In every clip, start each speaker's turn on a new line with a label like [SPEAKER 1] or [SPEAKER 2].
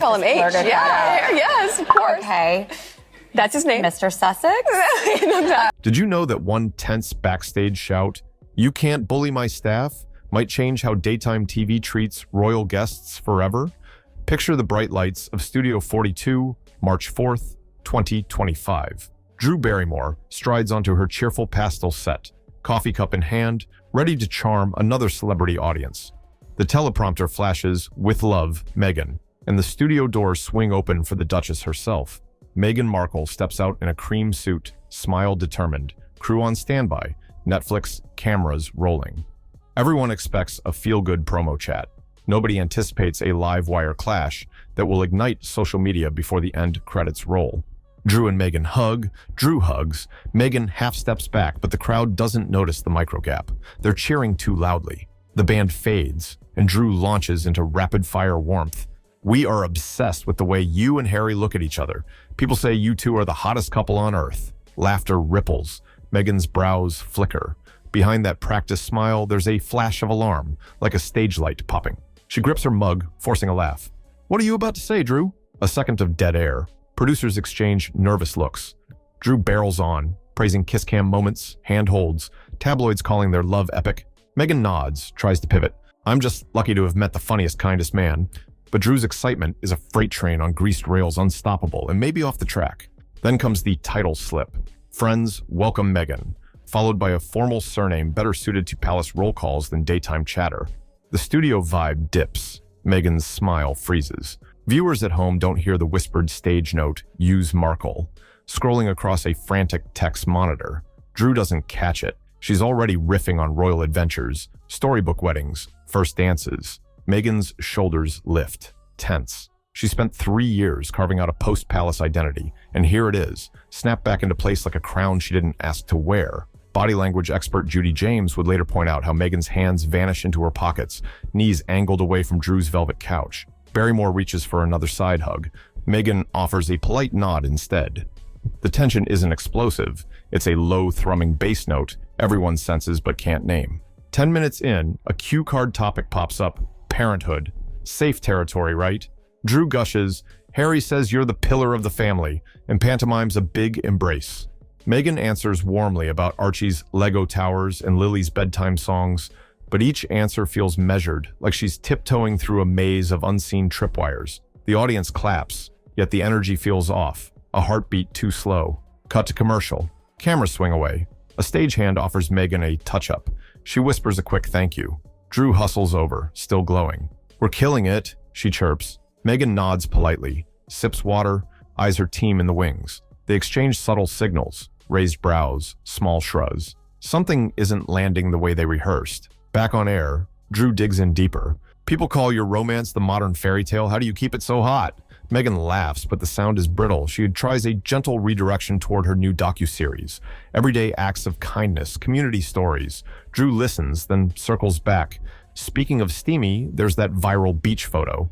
[SPEAKER 1] Call him H. Yeah, yes, of course.
[SPEAKER 2] Okay.
[SPEAKER 1] That's his name.
[SPEAKER 2] Mr. Sussex?
[SPEAKER 3] Did you know that one tense backstage shout, "You can't bully my staff," might change how daytime TV treats royal guests forever? Picture the bright lights of Studio 42, March 4th, 2025. Drew Barrymore strides onto her cheerful pastel set, coffee cup in hand, ready to charm another celebrity audience. The teleprompter flashes, "With love, Meghan," and the studio doors swing open for the Duchess herself. Meghan Markle steps out in a cream suit, smile determined, crew on standby, Netflix, cameras rolling. Everyone expects a feel-good promo chat. Nobody anticipates a live wire clash that will ignite social media before the end credits roll. Drew and Meghan hug, Drew hugs, Meghan half steps back, but the crowd doesn't notice the micro gap. They're cheering too loudly. The band fades, and Drew launches into rapid-fire warmth. "We are obsessed with the way you and Harry look at each other. People say you two are the hottest couple on earth." Laughter ripples. Meghan's brows flicker. Behind that practiced smile, there's a flash of alarm, like a stage light popping. She grips her mug, forcing a laugh. "What are you about to say, Drew?" A second of dead air. Producers exchange nervous looks. Drew barrels on, praising kiss cam moments, hand holds, tabloids calling their love epic. Meghan nods, tries to pivot. "I'm just lucky to have met the funniest, kindest man." But Drew's excitement is a freight train on greased rails, unstoppable and maybe off the track. Then comes the title slip. "Friends, welcome Meghan," followed by a formal surname better suited to palace roll calls than daytime chatter. The studio vibe dips. Meghan's smile freezes. Viewers at home don't hear the whispered stage note, "Use Markle," scrolling across a frantic text monitor. Drew doesn't catch it. She's already riffing on royal adventures, storybook weddings, first dances. Meghan's shoulders lift, tense. She spent 3 years carving out a post-palace identity, and here it is, snapped back into place like a crown she didn't ask to wear. Body language expert Judy James would later point out how Meghan's hands vanish into her pockets, knees angled away from Drew's velvet couch. Barrymore reaches for another side hug. Meghan offers a polite nod instead. The tension isn't explosive. It's a low, thrumming bass note everyone senses but can't name. 10 minutes in, a cue card topic pops up. Parenthood. Safe territory, right? Drew gushes, "Harry says you're the pillar of the family," and pantomimes a big embrace. Meghan answers warmly about Archie's Lego towers and Lily's bedtime songs, but each answer feels measured, like she's tiptoeing through a maze of unseen tripwires. The audience claps, yet the energy feels off, a heartbeat too slow. Cut to commercial. Cameras swing away. A stagehand offers Meghan a touch-up. She whispers a quick thank you. Drew hustles over, still glowing. "We're killing it," she chirps. Meghan nods politely, sips water, eyes her team in the wings. They exchange subtle signals, raised brows, small shrugs. Something isn't landing the way they rehearsed. Back on air, Drew digs in deeper. "People call your romance the modern fairy tale. How do you keep it so hot?" Meghan laughs, but the sound is brittle. She tries a gentle redirection toward her new docuseries. Everyday acts of kindness, community stories. Drew listens, then circles back. Speaking of steamy, there's that viral beach photo.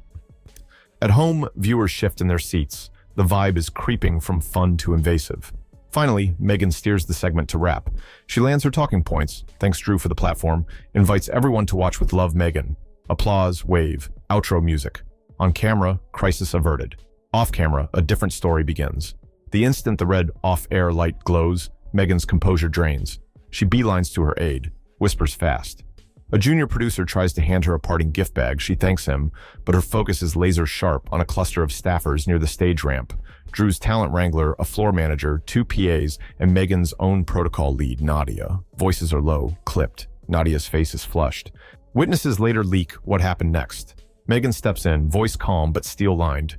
[SPEAKER 3] At home, viewers shift in their seats. The vibe is creeping from fun to invasive. Finally, Meghan steers the segment to wrap. She lands her talking points, thanks Drew for the platform, invites everyone to watch with love Meghan. Applause, wave, outro music. On camera, crisis averted. Off camera, a different story begins. The instant the red off-air light glows, Meghan's composure drains. She beelines to her aide, whispers fast. A junior producer tries to hand her a parting gift bag. She thanks him, but her focus is laser sharp on a cluster of staffers near the stage ramp. Drew's talent wrangler, a floor manager, 2 PAs, and Meghan's own protocol lead, Nadia. Voices are low, clipped. Nadia's face is flushed. Witnesses later leak what happened next. Meghan steps in, voice calm but steel-lined.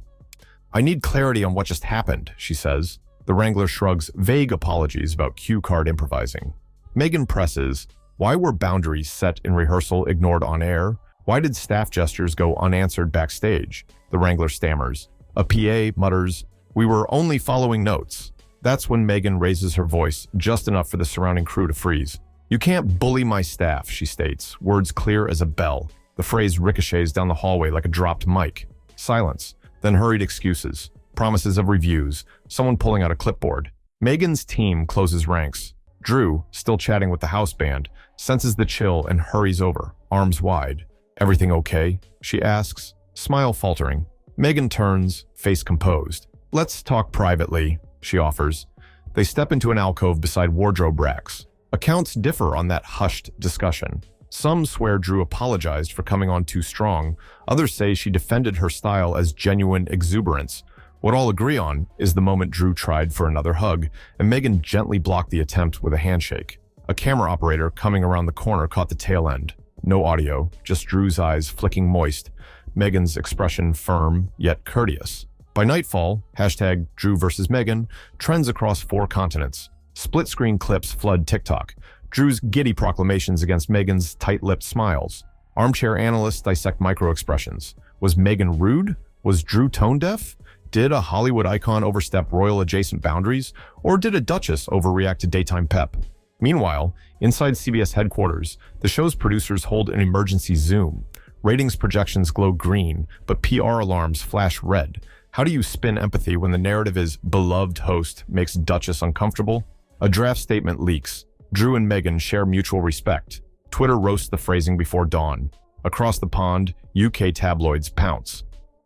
[SPEAKER 3] "I need clarity on what just happened," she says. The wrangler shrugs vague apologies about cue card improvising. Meghan presses, "Why were boundaries set in rehearsal ignored on air? Why did staff gestures go unanswered backstage?" The wrangler stammers. A PA mutters, "We were only following notes." That's when Meghan raises her voice, just enough for the surrounding crew to freeze. "You can't bully my staff," she states, words clear as a bell. The phrase ricochets down the hallway like a dropped mic. Silence, then hurried excuses, promises of reviews, someone pulling out a clipboard. Meghan's team closes ranks. Drew, still chatting with the house band, senses the chill and hurries over, arms wide. "Everything okay?" she asks, smile faltering. Meghan turns, face composed. "Let's talk privately," she offers. They step into an alcove beside wardrobe racks. Accounts differ on that hushed discussion. Some swear Drew apologized for coming on too strong. Others say she defended her style as genuine exuberance. What all agree on is the moment Drew tried for another hug, and Meghan gently blocked the attempt with a handshake. A camera operator coming around the corner caught the tail end. No audio, just Drew's eyes flicking moist, Meghan's expression firm yet courteous. By nightfall, #Drew versus Meghan trends across 4 continents. Split-screen clips flood TikTok. Drew's giddy proclamations against Meghan's tight-lipped smiles. Armchair analysts dissect micro-expressions. Was Meghan rude? Was Drew tone-deaf? Did a Hollywood icon overstep royal-adjacent boundaries? Or did a duchess overreact to daytime pep? Meanwhile, inside CBS headquarters, the show's producers hold an emergency Zoom. Ratings projections glow green, but PR alarms flash red. How do you spin empathy when the narrative is beloved host makes duchess uncomfortable? A draft statement leaks. Drew and Meghan share mutual respect. Twitter roasts the phrasing before dawn. Across the pond, UK tabloids pounce.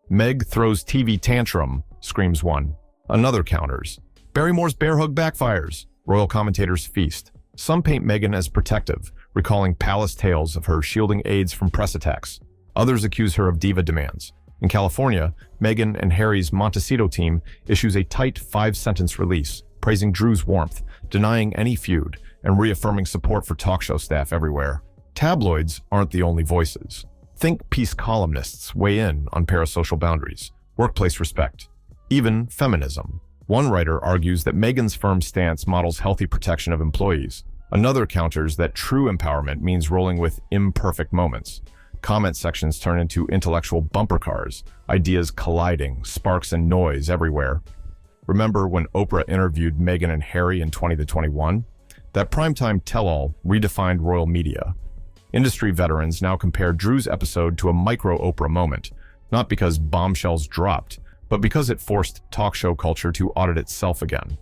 [SPEAKER 3] "Meg throws TV tantrum," screams one. Another counters. "Barrymore's bear hug backfires," royal commentators feast. Some paint Meghan as protective, recalling palace tales of her shielding aides from press attacks. Others accuse her of diva demands. In California, Meghan and Harry's Montecito team issues a tight 5-sentence release, praising Drew's warmth, denying any feud, and reaffirming support for talk show staff everywhere. Tabloids aren't the only voices. Think piece columnists weigh in on parasocial boundaries, workplace respect, even feminism. One writer argues that Meghan's firm stance models healthy protection of employees. Another counters that true empowerment means rolling with imperfect moments. Comment sections turn into intellectual bumper cars, ideas colliding, sparks and noise everywhere. Remember when Oprah interviewed Meghan and Harry in 2021? That primetime tell-all redefined royal media. Industry veterans now compare Drew's episode to a micro-Oprah moment, not because bombshells dropped, but because it forced talk show culture to audit itself again.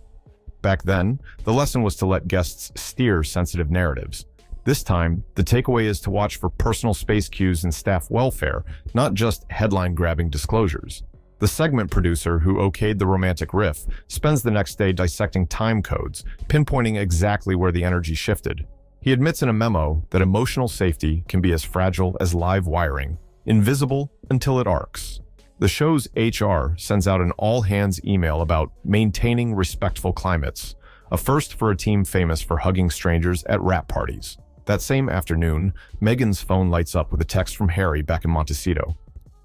[SPEAKER 3] Back then, the lesson was to let guests steer sensitive narratives. This time, the takeaway is to watch for personal space cues and staff welfare, not just headline-grabbing disclosures. The segment producer who okayed the romantic riff spends the next day dissecting time codes, pinpointing exactly where the energy shifted. He admits in a memo that emotional safety can be as fragile as live wiring, invisible until it arcs. The show's HR sends out an all-hands email about maintaining respectful climates, a first for a team famous for hugging strangers at wrap parties. That same afternoon, Meghan's phone lights up with a text from Harry back in Montecito.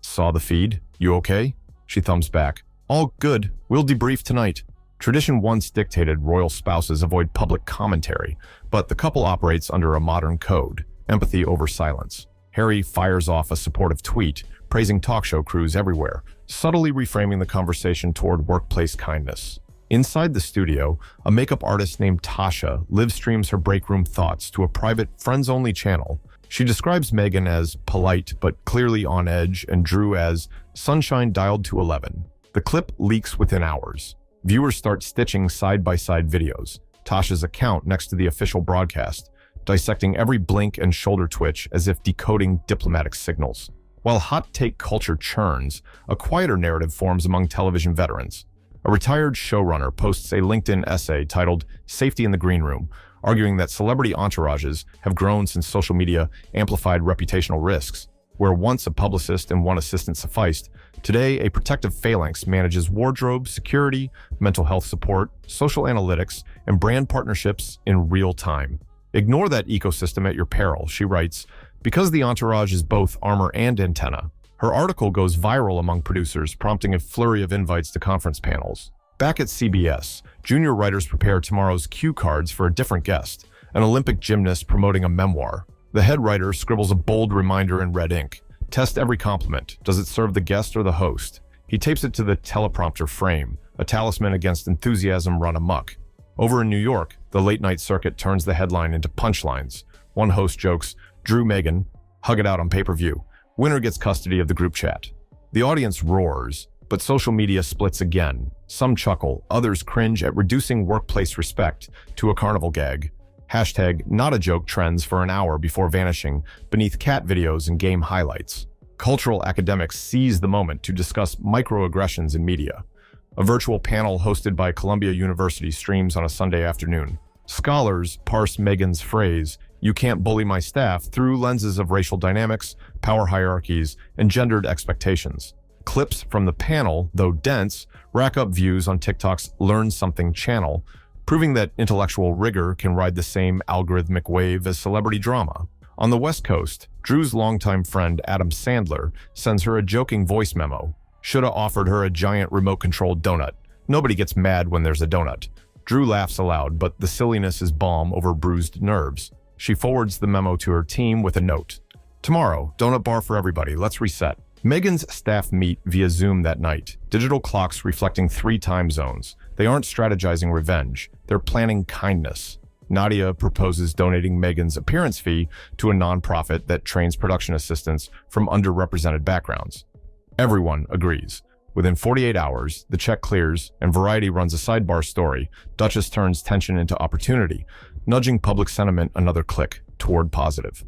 [SPEAKER 3] "Saw the feed? You okay?" She thumbs back. "All good. We'll debrief tonight." Tradition once dictated royal spouses avoid public commentary, but the couple operates under a modern code, empathy over silence. Harry fires off a supportive tweet, praising talk show crews everywhere, subtly reframing the conversation toward workplace kindness. Inside the studio, a makeup artist named Tasha live streams her breakroom thoughts to a private friends-only channel. She describes Meghan as polite but clearly on edge and Drew as sunshine dialed to 11. The clip leaks within hours. Viewers start stitching side-by-side videos, Tasha's account next to the official broadcast, dissecting every blink and shoulder twitch as if decoding diplomatic signals. While hot take culture churns, a quieter narrative forms among television veterans. A retired showrunner posts a LinkedIn essay titled "Safety in the Green Room," arguing that celebrity entourages have grown since social media amplified reputational risks. Where once a publicist and one assistant sufficed, today a protective phalanx manages wardrobe, security, mental health support, social analytics, and brand partnerships in real time. Ignore that ecosystem at your peril, she writes, because the entourage is both armor and antenna. Her article goes viral among producers, prompting a flurry of invites to conference panels. Back at CBS, junior writers prepare tomorrow's cue cards for a different guest, an Olympic gymnast promoting a memoir. The head writer scribbles a bold reminder in red ink. Test every compliment. Does it serve the guest or the host? He tapes it to the teleprompter frame, a talisman against enthusiasm run amok. Over in New York, the late-night circuit turns the headline into punchlines. One host jokes, "Drew Meghan, hug it out on pay-per-view. Winner gets custody of the group chat." The audience roars, but social media splits again. Some chuckle, others cringe at reducing workplace respect to a carnival gag. #NotAjoke trends for an hour before vanishing beneath cat videos and game highlights. Cultural academics seize the moment to discuss microaggressions in media. A virtual panel hosted by Columbia University streams on a Sunday afternoon. Scholars parse Meghan's phrase, "You can't bully my staff," through lenses of racial dynamics, power hierarchies, and gendered expectations. Clips from the panel, though dense, rack up views on TikTok's Learn Something channel, proving that intellectual rigor can ride the same algorithmic wave as celebrity drama. On the West Coast, Drew's longtime friend Adam Sandler sends her a joking voice memo. "Shoulda offered her a giant remote-controlled donut. Nobody gets mad when there's a donut." Drew laughs aloud, but the silliness is balm over bruised nerves. She forwards the memo to her team with a note. "Tomorrow, donut bar for everybody. Let's reset." Meghan's staff meet via Zoom that night, digital clocks reflecting 3 time zones. They aren't strategizing revenge. They're planning kindness. Nadia proposes donating Meghan's appearance fee to a nonprofit that trains production assistants from underrepresented backgrounds. Everyone agrees. Within 48 hours, the check clears and Variety runs a sidebar story. Duchess turns tension into opportunity, nudging public sentiment another click toward positive.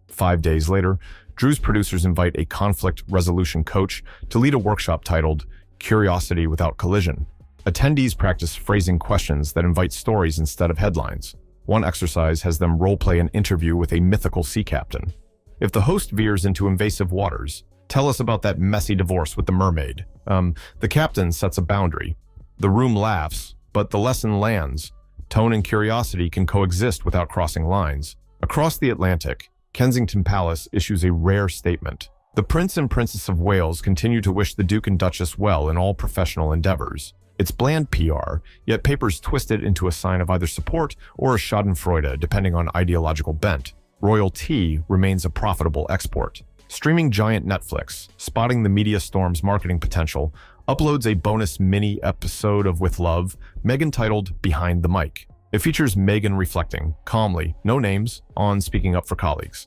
[SPEAKER 3] 5 days later, Drew's producers invite a conflict resolution coach to lead a workshop titled Curiosity Without Collision. Attendees practice phrasing questions that invite stories instead of headlines. One exercise has them role-play an interview with a mythical sea captain. If the host veers into invasive waters, tell us about that messy divorce with the mermaid. The captain sets a boundary. The room laughs, but the lesson lands. Tone and curiosity can coexist without crossing lines. Across the Atlantic, Kensington Palace issues a rare statement. The Prince and Princess of Wales continue to wish the Duke and Duchess well in all professional endeavors. It's bland PR, yet papers twist it into a sign of either support or a schadenfreude, depending on ideological bent. Royal tea remains a profitable export. Streaming giant Netflix, spotting the media storm's marketing potential, uploads a bonus mini-episode of With Love, Meghan titled Behind the Mic. It features Meghan reflecting, calmly, no names, on speaking up for colleagues.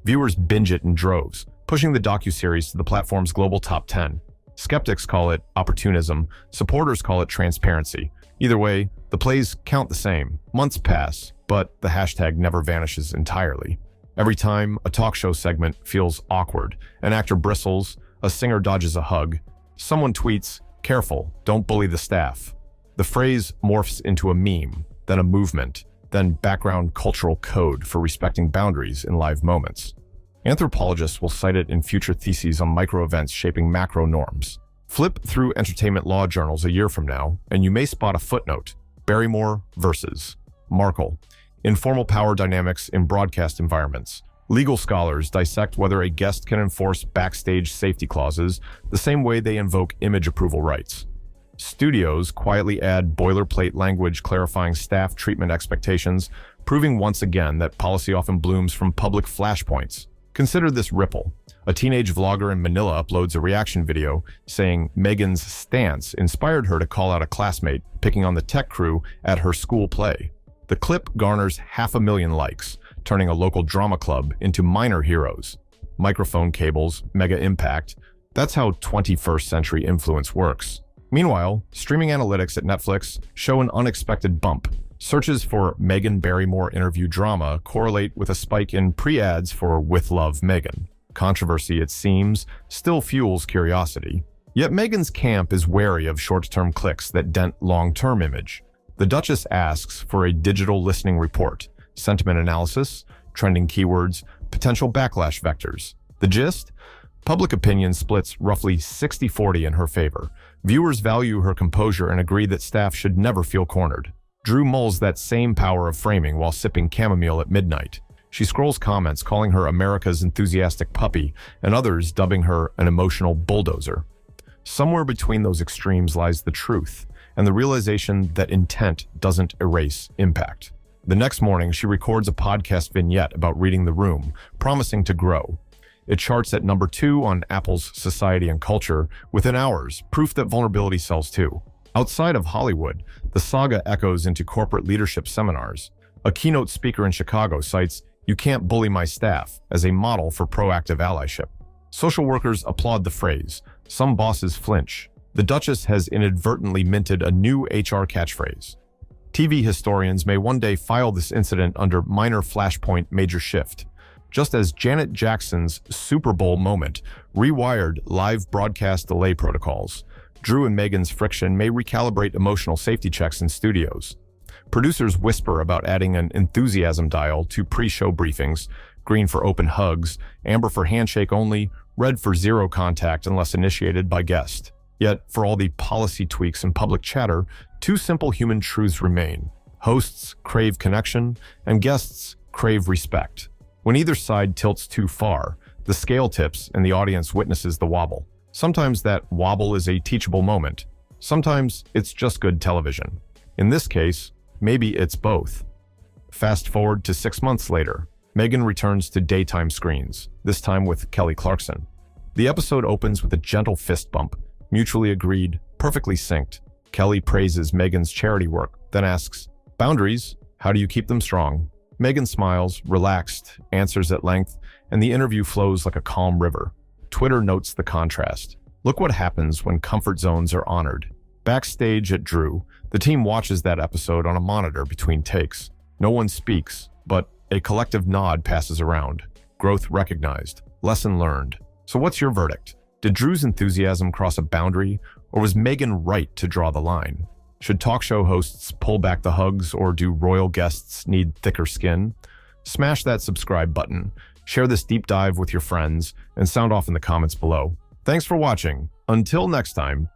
[SPEAKER 3] Viewers binge it in droves, pushing the docuseries to the platform's global top 10. Skeptics call it opportunism, supporters call it transparency. Either way, the plays count the same. Months pass, but the hashtag never vanishes entirely. Every time a talk show segment feels awkward, an actor bristles, a singer dodges a hug, someone tweets, "Careful, don't bully the staff." The phrase morphs into a meme, then a movement, then background cultural code for respecting boundaries in live moments. Anthropologists will cite it in future theses on micro-events shaping macro norms. Flip through entertainment law journals a year from now, and you may spot a footnote. Barrymore versus Markle. Informal power dynamics in broadcast environments. Legal scholars dissect whether a guest can enforce backstage safety clauses the same way they invoke image approval rights. Studios quietly add boilerplate language clarifying staff treatment expectations, proving once again that policy often blooms from public flashpoints. Consider this ripple. A teenage vlogger in Manila uploads a reaction video saying Meghan's stance inspired her to call out a classmate picking on the tech crew at her school play. The clip garners 500,000 likes, turning a local drama club into minor heroes. Microphone cables, mega impact. That's how 21st century influence works. Meanwhile, streaming analytics at Netflix show an unexpected bump. Searches for Meghan Barrymore interview drama correlate with a spike in pre-ads for With Love Meghan. Controversy, it seems, still fuels curiosity. Yet Meghan's camp is wary of short-term clicks that dent long-term image. The Duchess asks for a digital listening report, sentiment analysis, trending keywords, potential backlash vectors. The gist? Public opinion splits roughly 60-40 in her favor. Viewers value her composure and agree that staff should never feel cornered. Drew mulls that same power of framing while sipping chamomile at midnight. She scrolls comments calling her America's enthusiastic puppy and others dubbing her an emotional bulldozer. Somewhere between those extremes lies the truth and the realization that intent doesn't erase impact. The next morning, she records a podcast vignette about reading the room, promising to grow. It charts at number 2 on Apple's Society and Culture within hours, proof that vulnerability sells too. Outside of Hollywood, the saga echoes into corporate leadership seminars. A keynote speaker in Chicago cites, "You can't bully my staff," as a model for proactive allyship. Social workers applaud the phrase. Some bosses flinch. The Duchess has inadvertently minted a new HR catchphrase. TV historians may one day file this incident under minor flashpoint major shift. just as Janet Jackson's Super Bowl moment rewired live broadcast delay protocols. Drew and Meghan's friction may recalibrate emotional safety checks in studios. Producers whisper about adding an enthusiasm dial to pre-show briefings, green for open hugs, amber for handshake only, red for zero contact unless initiated by guest. Yet, for all the policy tweaks and public chatter, two simple human truths remain. Hosts crave connection, and guests crave respect. When either side tilts too far, the scale tips and the audience witnesses the wobble. Sometimes that wobble is a teachable moment. Sometimes it's just good television. In this case, maybe it's both. Fast forward to 6 months later. Meghan returns to daytime screens, this time with Kelly Clarkson. The episode opens with a gentle fist bump, mutually agreed, perfectly synced. Kelly praises Meghan's charity work, then asks, "Boundaries, how do you keep them strong?" Meghan smiles, relaxed, answers at length, and the interview flows like a calm river. Twitter notes the contrast. Look what happens when comfort zones are honored. Backstage at Drew, the team watches that episode on a monitor between takes. No one speaks, but a collective nod passes around. Growth recognized. Lesson learned. So what's your verdict? Did Drew's enthusiasm cross a boundary, or was Meghan right to draw the line? Should talk show hosts pull back the hugs, or do royal guests need thicker skin? Smash that subscribe button, share this deep dive with your friends, and sound off in the comments below. Thanks for watching. Until next time,